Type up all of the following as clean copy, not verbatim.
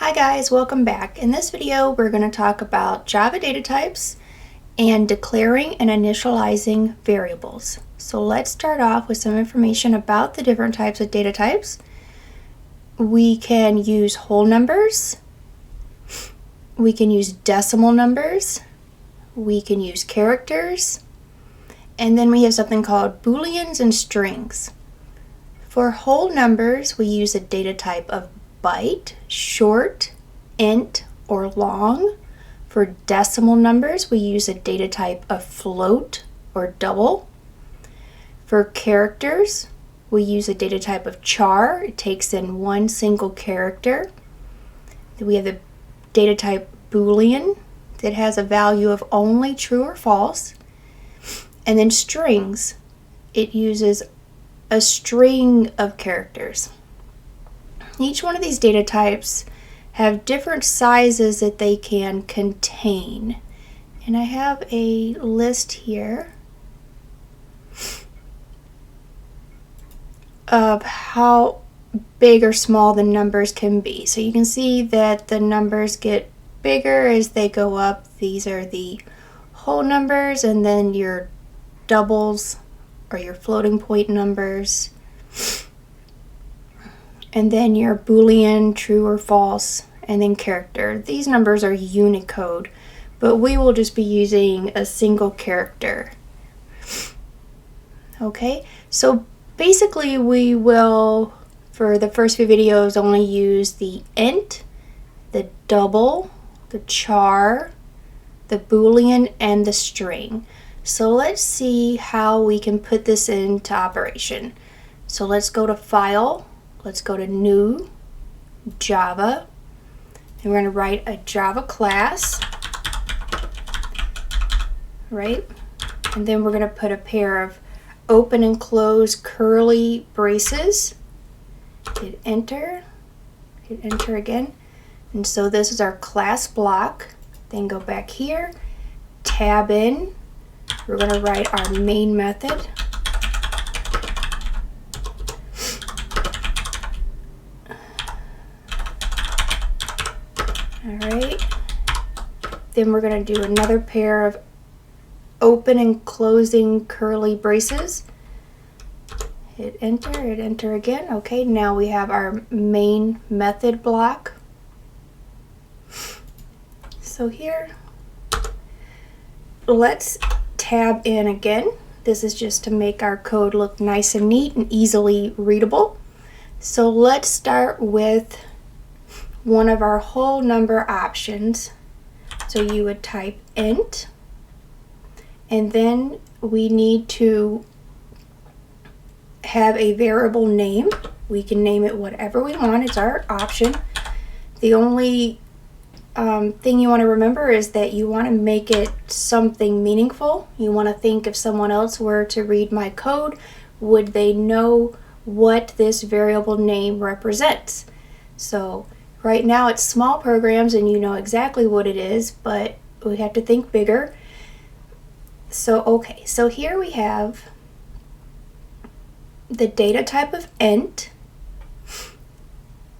Hi guys, welcome back. In this video, we're going to talk about Java data types and declaring and initializing variables. So let's start off with some information about the different types of data types. We can use whole numbers, we can use decimal numbers, we can use characters, and then we have something called booleans and strings. For whole numbers, we use a data type of byte, short, int, or long. For decimal numbers, we use a data type of float or double. For characters, we use a data type of char. It takes in one single character. Then we have the data type boolean that has a value of only true or false. And then strings, it uses a string of characters. Each one of these data types have different sizes that they can contain. And I have a list here of how big or small the numbers can be. So you can see that the numbers get bigger as they go up. These are the whole numbers, and then your doubles or your floating point numbers. And then your boolean, true or false, and then character. These numbers are Unicode, but we will just be using a single character. Okay, so basically we will, for the first few videos, only use the int, the double, the char, the boolean, and the string. So let's see how we can put this into operation. So let's go to File. Let's go to New, Java, and we're going to write a Java class, right? And then we're going to put a pair of open and close curly braces. Hit enter again. And so this is our class block. Then go back here, tab in. We're going to write our main method. Alright, then we're going to do another pair of open and closing curly braces. Hit enter again. Okay, now we have our main method block. So here, let's tab in again. This is just to make our code look nice and neat and easily readable. So let's start with one of our whole number options. So you would type int, and then we need to have a variable name. We can name it whatever we want, it's our option. The only thing you want to remember is that you want to make it something meaningful. You want to think if someone else were to read my code, would they know what this variable name represents? So right now it's small programs and you know exactly what it is, but we have to think bigger. So okay, so here we have the data type of int,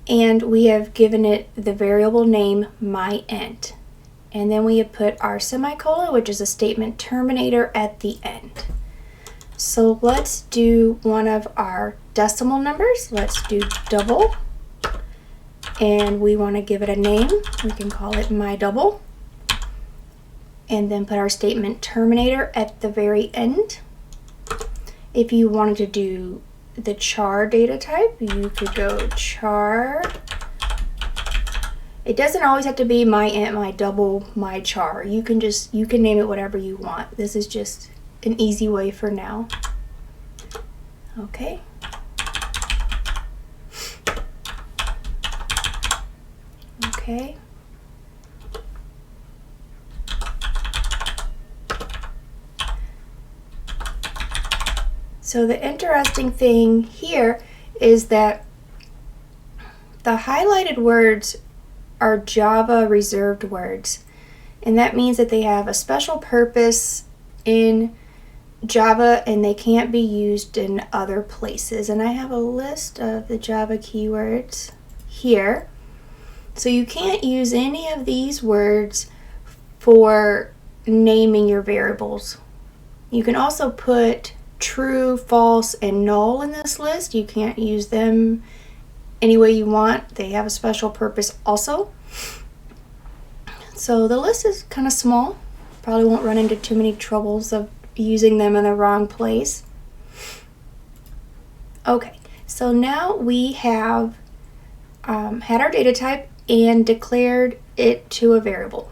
and we have given it the variable name myInt. And then we have put our semicolon, which is a statement terminator, at the end. So let's do one of our decimal numbers. Let's do double. And we want to give it a name. We can call it my double. And then put our statement terminator at the very end. If you wanted to do the char data type, you could go char. It doesn't always have to be my int, my double, my char. You can name it whatever you want. This is just an easy way for now. Okay. Okay. So the interesting thing here is that the highlighted words are Java reserved words, and that means that they have a special purpose in Java and they can't be used in other places. And I have a list of the Java keywords here. So you can't use any of these words for naming your variables. You can also put true, false, and null in this list. You can't use them any way you want. They have a special purpose also. So the list is kind of small. Probably won't run into too many troubles of using them in the wrong place. Okay, so now we have had our data type and declared it to a variable.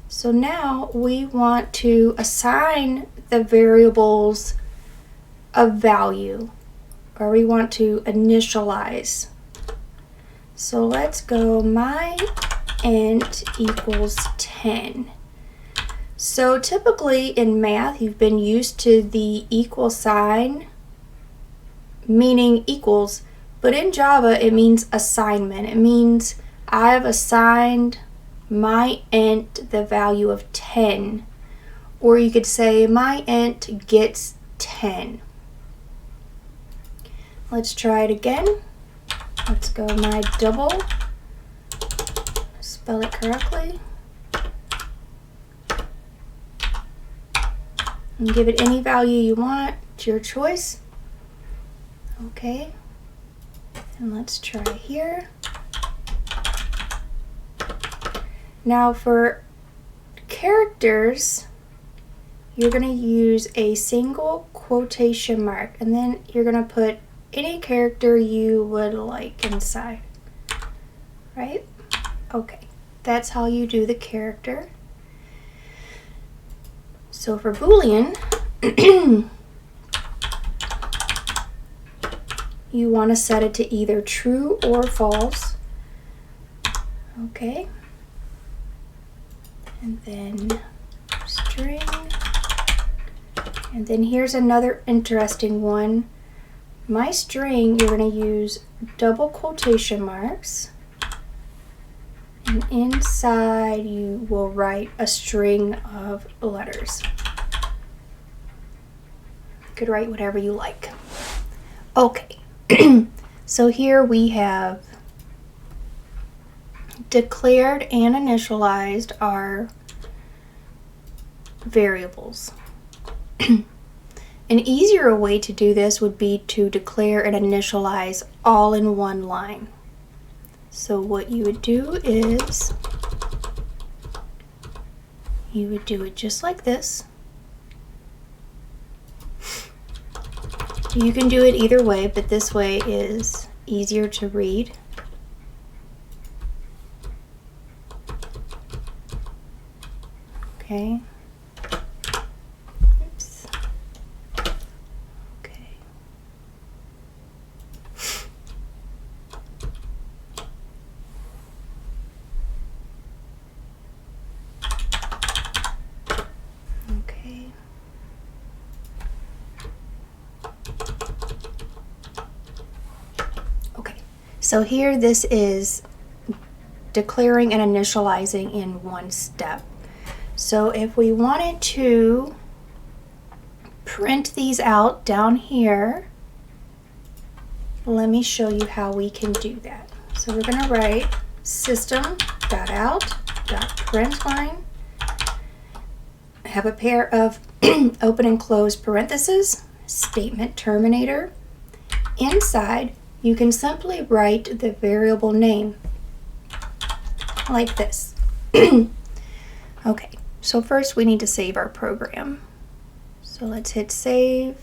So now we want to assign the variables a value, or we want to initialize. So let's go my int equals 10. So typically in math you've been used to the equal sign meaning equals, but in Java it means assignment. It means I've assigned my int the value of 10, or you could say my int gets 10. Let's try it again. Let's go my double, spell it correctly, and give it any value you want. It's your choice. Okay, and let's try here. Now for characters, you're going to use a single quotation mark, and then you're going to put any character you would like inside, right? Okay, that's how you do the character. So for Boolean, you want to set it to either true or false. Okay. And then string. And then here's another interesting one. My string, you're going to use double quotation marks. And inside you will write a string of letters. You could write whatever you like. Okay. So here we have declared and initialized our variables. An easier way to do this would be to declare and initialize all in one line. So what you would do is you would do it just like this. You can do it either way, but this way is easier to read. Okay. Oops. Okay. Okay. Okay. So here this is declaring and initializing in one step. So if we wanted to print these out down here, let me show you how we can do that. So we're going to write system.out.println, have a pair of open and close parentheses, statement terminator. Inside, you can simply write the variable name like this. Okay. So first we need to save our program. So let's hit save.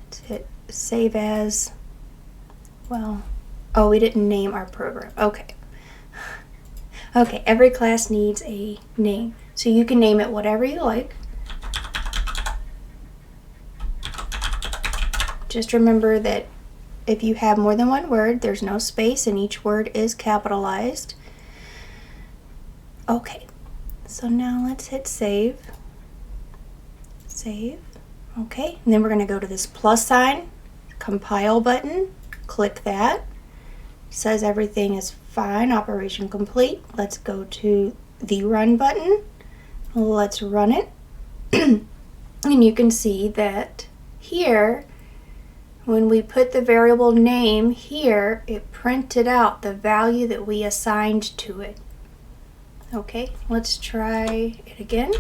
Let's hit save as, well, oh, we didn't name our program. Okay. Okay, every class needs a name. So you can name it whatever you like. Just remember that if you have more than one word, there's no space and each word is capitalized. Okay, so now let's hit save. Save. Okay, and then we're going to go to this plus sign, compile button, click that. It says everything is fine, operation complete. Let's go to the run button. Let's run it. And you can see that here when we put the variable name here, it printed out the value that we assigned to it. Okay, let's try it again.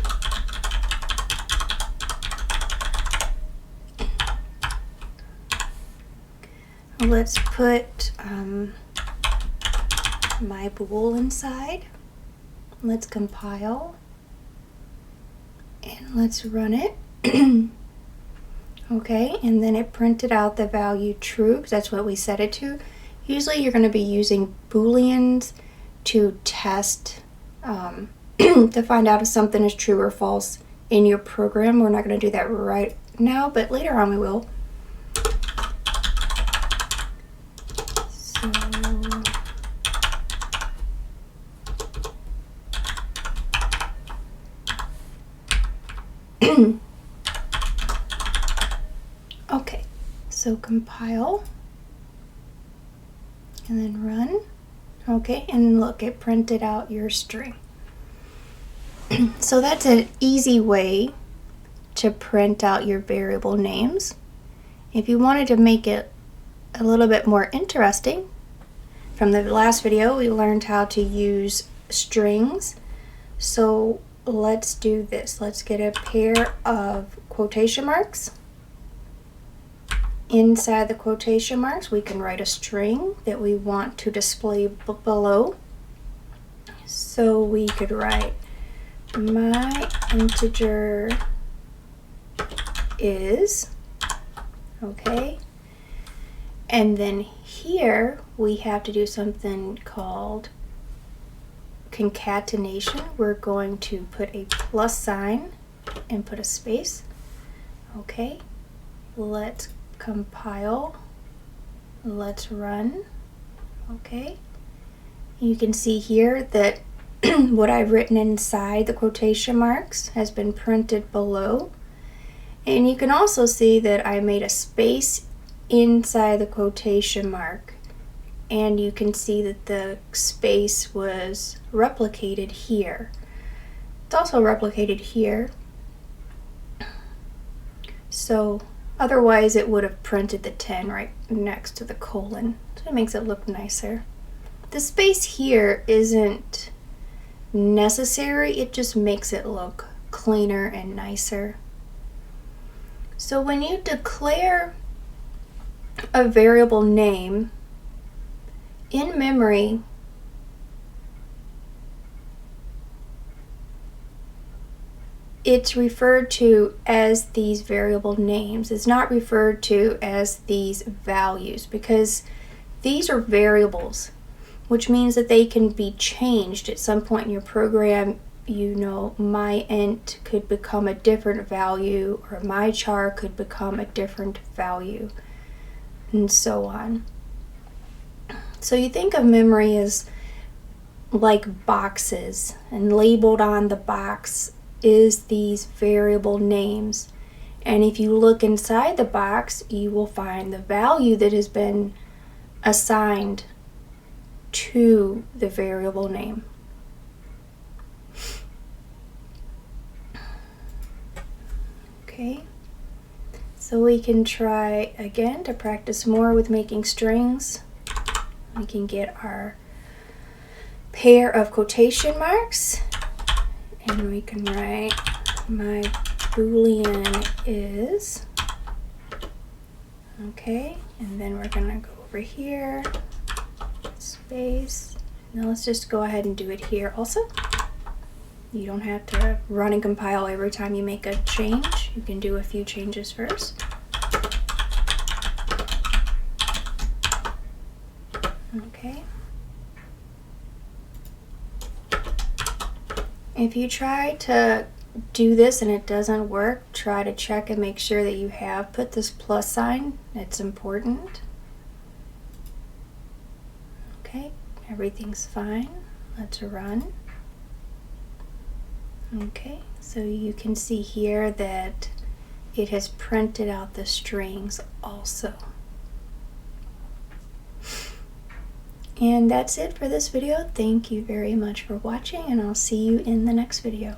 Let's put my bool inside. Let's compile and let's run it. Okay, and then it printed out the value true because that's what we set it to. Usually you're going to be using booleans to test to find out if something is true or false in your program. We're not going to do that right now, but later on we will. Okay, so compile and then run. Okay, and look, it printed out your string. So that's an easy way to print out your variable names. If you wanted to make it a little bit more interesting, from the last video we learned how to use strings. So let's do this. Let's get a pair of quotation marks. Inside the quotation marks we can write a string that we want to display below. So we could write my integer is, okay, and then here we have to do something called concatenation. We're going to put a plus sign and put a space. Okay, let's compile, let's run. Okay, you can see here that what I've written inside the quotation marks has been printed below, and you can also see that I made a space inside the quotation mark, and you can see that the space was replicated here. It's also replicated here, so otherwise it would have printed the 10 right next to the colon, so it makes it look nicer. The space here isn't necessary, it just makes it look cleaner and nicer. So when you declare a variable name in memory, it's referred to as these variable names. It's not referred to as these values because these are variables, which means that they can be changed at some point in your program. You know, my int could become a different value, or my char could become a different value, and so on. So you think of memory as like boxes, and labeled on the box is these variable names. And if you look inside the box, you will find the value that has been assigned to the variable name. Okay, so we can try again to practice more with making strings. We can get our pair of quotation marks and we can write my boolean is, okay, and then we're gonna go over here, space. Now let's just go ahead and do it here also. You don't have to run and compile every time you make a change. You can do a few changes first. Okay. If you try to do this and it doesn't work, try to check and make sure that you have put this plus sign. It's important. Okay, everything's fine. Let's run. Okay, so you can see here that it has printed out the strings also. And that's it for this video. Thank you very much for watching, and I'll see you in the next video.